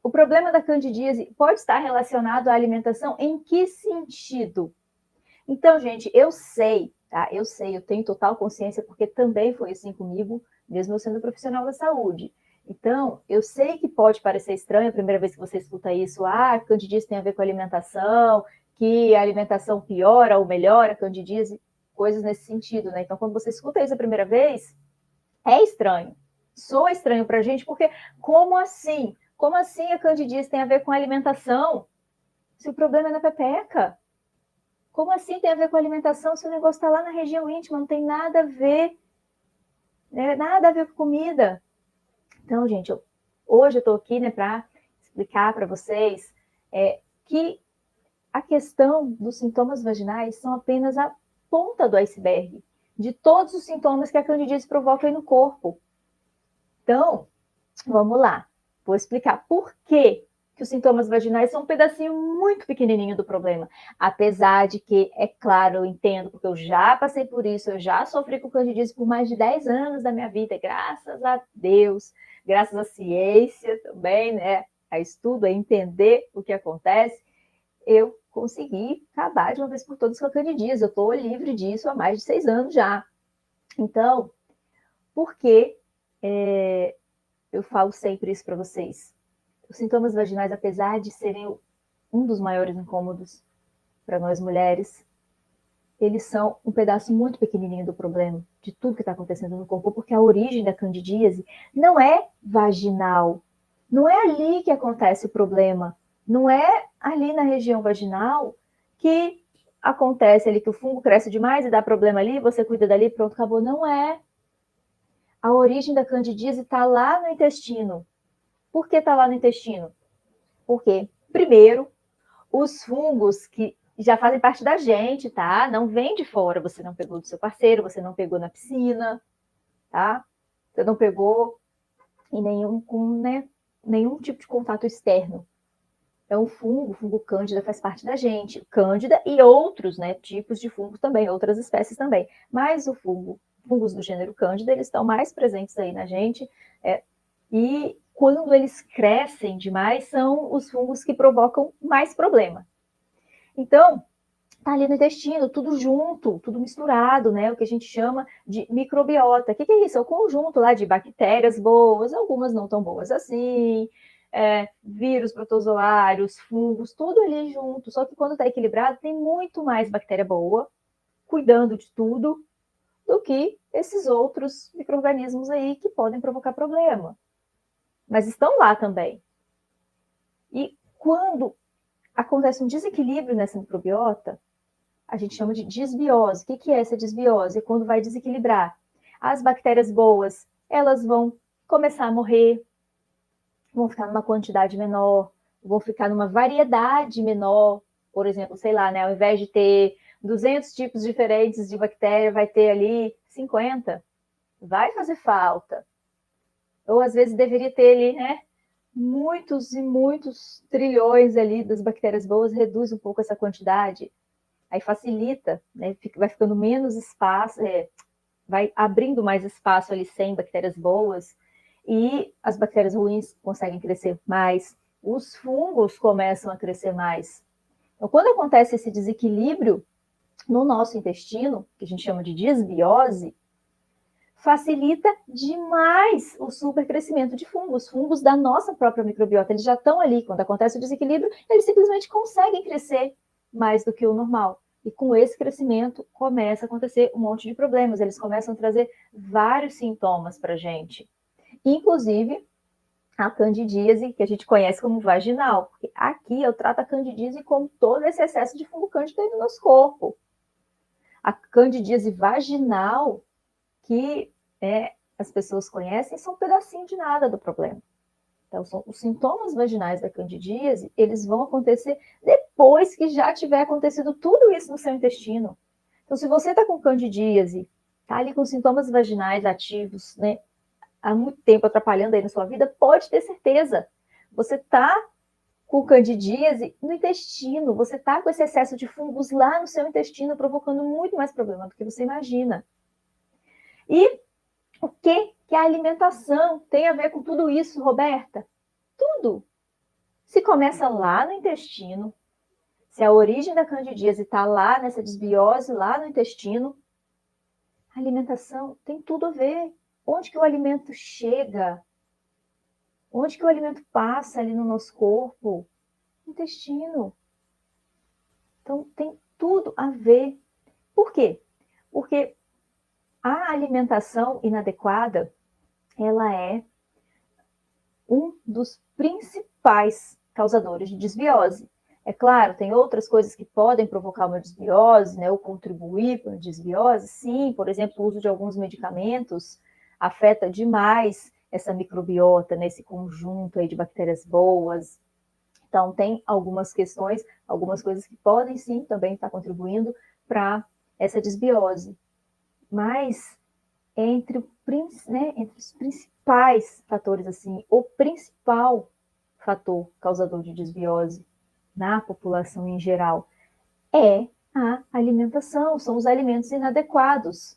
o problema da candidíase pode estar relacionado à alimentação em que sentido? Então, gente, eu sei, tá? Eu sei, eu tenho total consciência, porque também foi assim comigo, mesmo eu sendo profissional da saúde. Então, eu sei que pode parecer estranho a primeira vez que você escuta isso, candidíase tem a ver com alimentação, que a alimentação piora ou melhora a candidíase, coisas nesse sentido, né? Então, quando você escuta isso a primeira vez, é estranho. Soa estranho pra gente, porque como assim? Como assim a candidíase tem a ver com alimentação? Se o problema é na pepeca. Como assim tem a ver com alimentação se o negócio está lá na região íntima? Não tem nada a ver, né? Nada a ver com comida. Então, gente, hoje eu estou aqui, né, para explicar para vocês que a questão dos sintomas vaginais são apenas a ponta do iceberg de todos os sintomas que a candidíase provoca aí no corpo. Então, vamos lá. Vou explicar por que os sintomas vaginais são um pedacinho muito pequenininho do problema. Apesar de que, é claro, eu entendo, porque eu já passei por isso, eu já sofri com candidíase por mais de 10 anos da minha vida, graças a Deus, graças à ciência também, né? A estudo, a entender o que acontece, eu consegui acabar de uma vez por todas com a candidíase. Eu estou livre disso há mais de 6 anos já. Então, por que eu falo sempre isso para vocês? Os sintomas vaginais, apesar de serem um dos maiores incômodos para nós mulheres, eles são um pedaço muito pequenininho do problema, de tudo que está acontecendo no corpo, porque a origem da candidíase não é vaginal. Não é ali que acontece o problema. Não é ali na região vaginal que acontece ali que o fungo cresce demais e dá problema ali, você cuida dali, pronto, acabou. Não é. A origem da candidíase está lá no intestino. Por que está lá no intestino? Porque, primeiro, os fungos que já fazem parte da gente, tá? Não vem de fora. Você não pegou do seu parceiro, você não pegou na piscina, tá? Você não pegou em nenhum tipo de contato externo. É um fungo, o fungo cândida faz parte da gente. Cândida e outros, né, tipos de fungos também, outras espécies também. Mas fungos do gênero cândida, eles estão mais presentes aí na gente. E quando eles crescem demais, são os fungos que provocam mais problema. Então, tá ali no intestino, tudo junto, tudo misturado, né? O que a gente chama de microbiota. O que é isso? É o conjunto lá de bactérias boas, algumas não tão boas assim, vírus protozoários, fungos, tudo ali junto. Só que quando está equilibrado, tem muito mais bactéria boa, cuidando de tudo, do que esses outros micro-organismos aí que podem provocar problema. Mas estão lá também. E quando acontece um desequilíbrio nessa microbiota, a gente chama de disbiose. O que é essa disbiose? É quando vai desequilibrar. As bactérias boas, elas vão começar a morrer, vão ficar numa quantidade menor, vão ficar numa variedade menor. Por exemplo, sei lá, né? Ao invés de ter 200 tipos diferentes de bactéria, vai ter ali 50. Vai fazer falta. Ou às vezes deveria ter ali, né? Muitos e muitos trilhões ali das bactérias boas, reduz um pouco essa quantidade. Aí facilita, né? Vai ficando menos espaço, vai abrindo mais espaço ali sem bactérias boas, e as bactérias ruins conseguem crescer mais, os fungos começam a crescer mais. Então, quando acontece esse desequilíbrio no nosso intestino, que a gente chama de disbiose, facilita demais o supercrescimento de fungos. Os fungos da nossa própria microbiota, eles já estão ali. Quando acontece o desequilíbrio, eles simplesmente conseguem crescer mais do que o normal. E com esse crescimento, começa a acontecer um monte de problemas. Eles começam a trazer vários sintomas para a gente. Inclusive, a candidíase, que a gente conhece como vaginal. Porque aqui eu trato a candidíase como todo esse excesso de fungo cândido aí no nosso corpo. A candidíase vaginal, que as pessoas conhecem, são um pedacinho de nada do problema. Então, os sintomas vaginais da candidíase, eles vão acontecer depois que já tiver acontecido tudo isso no seu intestino. Então, se você está com candidíase, está ali com sintomas vaginais ativos, né, há muito tempo atrapalhando aí na sua vida, pode ter certeza. Você está com candidíase no intestino, você está com esse excesso de fungos lá no seu intestino, provocando muito mais problema do que você imagina. E o que a alimentação tem a ver com tudo isso, Roberta? Tudo. Se começa lá no intestino, se a origem da candidíase está lá nessa desbiose, lá no intestino, a alimentação tem tudo a ver. Onde que o alimento chega? Onde que o alimento passa ali no nosso corpo? No intestino. Então, tem tudo a ver. Por quê? Porque a alimentação inadequada, ela é um dos principais causadores de desbiose. É claro, tem outras coisas que podem provocar uma desbiose, né, ou contribuir para a desbiose, sim, por exemplo, o uso de alguns medicamentos afeta demais essa microbiota, nesse conjunto aí de bactérias boas. Então, tem algumas questões, algumas coisas que podem sim também estar contribuindo para essa desbiose. Mas entre os principais fatores, assim, o principal fator causador de desbiose na população em geral é a alimentação, são os alimentos inadequados.